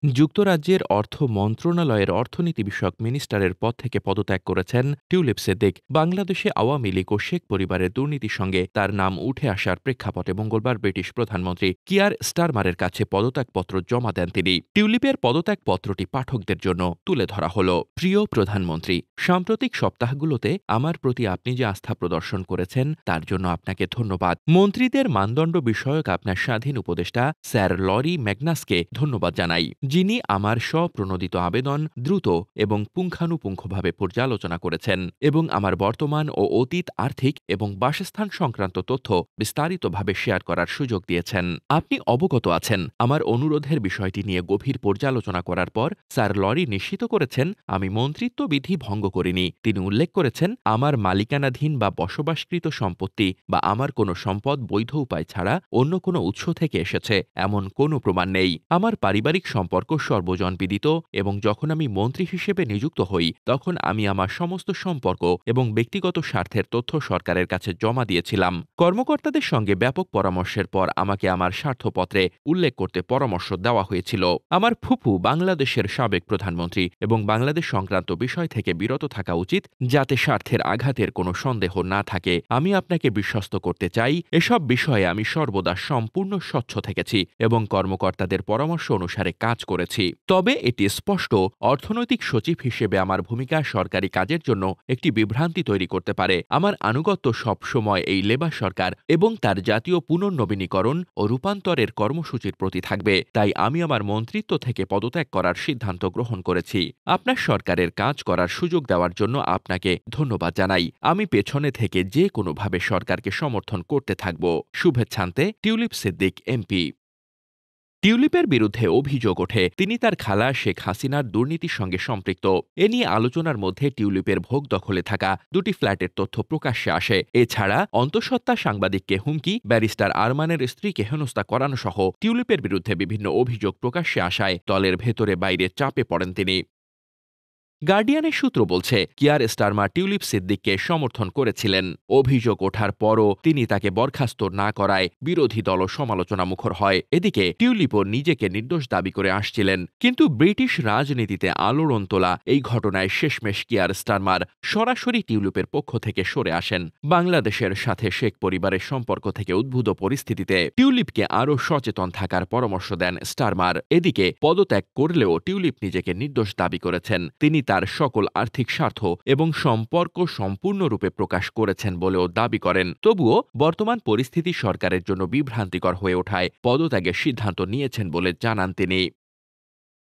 যুক্তরাজ্যের অর্থ মন্ত্রণালয়ের অর্থনীতি বিষয়ক মিনিস্টারের পদ থেকে পদত্যাগ করেছেন টিউলিপ সিদ্দিক। বাংলাদেশে আওয়ামী লীগ ও শেখ পরিবারের দুর্নীতির সঙ্গে তার নাম উঠে আসার প্রেক্ষাপটে মঙ্গলবার ব্রিটিশ প্রধানমন্ত্রী কিয়ার স্টারমারের কাছে পদত্যাগপত্র জমা দেন তিনি। টিউলিপের পদত্যাগপত্রটি পাঠকদের জন্য তুলে ধরা হল। প্রিয় প্রধানমন্ত্রী, সাম্প্রতিক সপ্তাহগুলোতে আমার প্রতি আপনি যে আস্থা প্রদর্শন করেছেন তার জন্য আপনাকে ধন্যবাদ। মন্ত্রীদের মানদণ্ড বিষয়ক আপনার স্বাধীন উপদেষ্টা স্যার লরি ম্যাগনাসকে ধন্যবাদ জানাই, যিনি আমার স্বপ্রণোদিত আবেদন দ্রুত এবং পুঙ্খানুপুঙ্খভাবে পর্যালোচনা করেছেন এবং আমার বর্তমান ও অতীত আর্থিক এবং বাসস্থান সংক্রান্ত তথ্য বিস্তারিতভাবে শেয়ার করার সুযোগ দিয়েছেন। আপনি অবগত আছেন, আমার অনুরোধের বিষয়টি নিয়ে গভীর পর্যালোচনা করার পর স্যার লরি নিশ্চিত করেছেন আমি মন্ত্রিত্ব বিধি ভঙ্গ করিনি। তিনি উল্লেখ করেছেন, আমার মালিকানাধীন বা বসবাসকৃত সম্পত্তি বা আমার কোনো সম্পদ বৈধ উপায় ছাড়া অন্য কোনো উৎস থেকে এসেছে এমন কোনো প্রমাণ নেই। আমার পারিবারিক সম্পর্ক সর্বজনবিদিত এবং যখন আমি মন্ত্রী হিসেবে নিযুক্ত হই তখন আমি আমার সমস্ত সম্পর্ক এবং ব্যক্তিগত স্বার্থের তথ্য সরকারের কাছে জমা দিয়েছিলাম। কর্মকর্তাদের সঙ্গে ব্যাপক পরামর্শের পর আমাকে আমার স্বার্থপত্রে উল্লেখ করতে পরামর্শ দেওয়া হয়েছিল। আমার ফুফু বাংলাদেশের সাবেক প্রধানমন্ত্রী এবং বাংলাদেশ সংক্রান্ত বিষয় থেকে বিরত থাকা উচিত যাতে স্বার্থের আঘাতের কোনো সন্দেহ না থাকে। আমি আপনাকে বিশ্বস্ত করতে চাই, এসব বিষয়ে আমি সর্বদা সম্পূর্ণ স্বচ্ছ থেকেছি এবং কর্মকর্তাদের পরামর্শ অনুসারে কাজ করেছি। তবে এটি স্পষ্ট, অর্থনৈতিক সচিব হিসেবে আমার ভূমিকা সরকারি কাজের জন্য একটি বিভ্রান্তি তৈরি করতে পারে। আমার আনুগত্য সবসময় এই লেবার সরকার এবং তার জাতীয় পুনর্নবীনীকরণ ও রূপান্তরের কর্মসূচির প্রতি থাকবে। তাই আমি আমার মন্ত্রিত্ব থেকে পদত্যাগ করার সিদ্ধান্ত গ্রহণ করেছি। আপনার সরকারের কাজ করার সুযোগ দেওয়ার জন্য আপনাকে ধন্যবাদ জানাই। আমি পেছনে থেকে যে কোনোভাবে সরকারকে সমর্থন করতে থাকব। শুভেচ্ছান্তে টিউলিপ সিদ্দিক এমপি। টিউলিপের বিরুদ্ধে অভিযোগ ওঠে তিনি তার খালা শেখ হাসিনার দুর্নীতির সঙ্গে সম্পৃক্ত। এ নিয়ে আলোচনার মধ্যে টিউলিপের ভোগ দখলে থাকা দুটি ফ্ল্যাটের তথ্য প্রকাশ্যে আসে। এছাড়া অন্তঃসত্ত্বা সাংবাদিককে হুমকি, ব্যারিস্টার আরমানের স্ত্রীকে হেনস্থা করানো সহ টিউলিপের বিরুদ্ধে বিভিন্ন অভিযোগ প্রকাশ্যে আসায় দলের ভেতরে বাইরে চাপে পড়েন তিনি। গার্ডিয়ানের সূত্র বলছে, কিয়ার স্টারমার টিউলিপ সিদ্দিককে সমর্থন করেছিলেন। অভিযোগ ওঠার পরও তিনি তাকে বরখাস্ত না করায় বিরোধী দলও সমালোচনা মুখর হয়। এদিকে টিউলিপও নিজেকে নির্দোষ দাবি করে আসছিলেন। কিন্তু ব্রিটিশ রাজনীতিতে আলোড়ন তোলা এই ঘটনায় শেষমেশ কিয়ার স্টারমার সরাসরি টিউলিপের পক্ষ থেকে সরে আসেন। বাংলাদেশের সাথে শেখ পরিবারের সম্পর্ক থেকে উদ্ভূত পরিস্থিতিতে টিউলিপকে আরও সচেতন থাকার পরামর্শ দেন স্টারমার। এদিকে পদত্যাগ করলেও টিউলিপ নিজেকে নির্দোষ দাবি করেছেন। তিনি তার সকল আর্থিক স্বার্থ এবং সম্পর্ক সম্পূর্ণরূপে প্রকাশ করেছেন বলেও দাবি করেন। তবুও বর্তমান পরিস্থিতি সরকারের জন্য বিভ্রান্তিকর হয়ে ওঠায় পদত্যাগের সিদ্ধান্ত নিয়েছেন বলে জানান তিনি।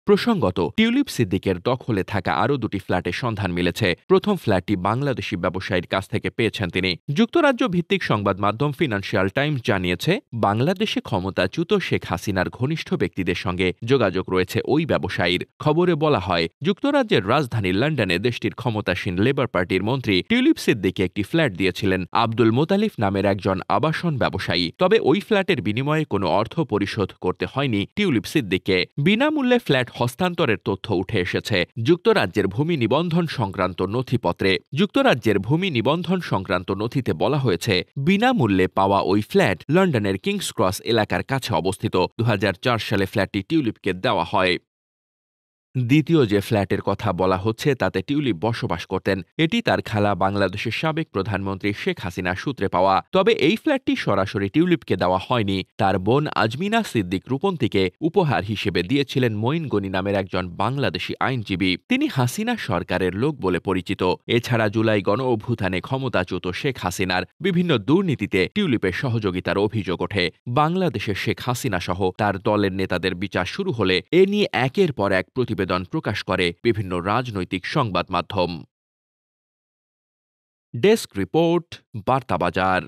প্রসঙ্গত, টিউলিপ সিদ্দিকের দখলে থাকা আরও দুটি ফ্ল্যাটের সন্ধান মিলেছে। প্রথম ফ্ল্যাটটি বাংলাদেশি ব্যবসায়ীর কাছ থেকে পেয়েছেন তিনি। যুক্তরাজ্য ভিত্তিক সংবাদ মাধ্যম ফিনান্সিয়াল টাইমস জানিয়েছে, বাংলাদেশে ক্ষমতাচ্যুত শেখ হাসিনার ঘনিষ্ঠ ব্যক্তিদের সঙ্গে যোগাযোগ রয়েছে ওই ব্যবসায়ীর। খবরে বলা হয়, যুক্তরাজ্যের রাজধানী লন্ডনে দেশটির ক্ষমতাসীন লেবার পার্টির মন্ত্রী টিউলিপ সিদ্দিককে একটি ফ্ল্যাট দিয়েছিলেন আব্দুল মোতালিফ নামের একজন আবাসন ব্যবসায়ী। তবে ওই ফ্ল্যাটের বিনিময়ে কোনো অর্থ পরিশোধ করতে হয়নি টিউলিপ সিদ্দিককে। বিনামূল্যে ফ্ল্যাট হস্তান্তরের তথ্য উঠে এসেছে যুক্তরাজ্যের ভূমি নিবন্ধন সংক্রান্ত নথিপত্রে। যুক্তরাজ্যের ভূমি নিবন্ধন সংক্রান্ত নথিতে বলা হয়েছে, বিনামূল্যে পাওয়া ওই ফ্ল্যাট লন্ডনের কিংস ক্রস এলাকার কাছে অবস্থিত। 2004 সালে ফ্ল্যাটটি টিউলিপকে দেওয়া হয়। দ্বিতীয় যে ফ্ল্যাটের কথা বলা হচ্ছে তাতে টিউলিপ বসবাস করতেন। এটি তার খালা বাংলাদেশের সাবেক প্রধানমন্ত্রী শেখ হাসিনার সূত্রে পাওয়া। তবে এই ফ্ল্যাটটি সরাসরি টিউলিপকে দেওয়া হয়নি। তার বোন আজমিনা সিদ্দিক রূপন্তীকে উপহার হিসেবে দিয়েছিলেন মঈন গনি নামের একজন বাংলাদেশি আইনজীবী। তিনি হাসিনা সরকারের লোক বলে পরিচিত। এছাড়া জুলাই গণ অভ্যুত্থানে ক্ষমতাচ্যুত শেখ হাসিনার বিভিন্ন দুর্নীতিতে টিউলিপের সহযোগিতার অভিযোগ ওঠে। বাংলাদেশের শেখ হাসিনা সহ তার দলের নেতাদের বিচার শুরু হলে এ নিয়ে একের পর এক প্রতিবেদন প্রকাশ করে বিভিন্ন রাজনৈতিক সংবাদ মাধ্যম। Desk report, বার্তাবাজার।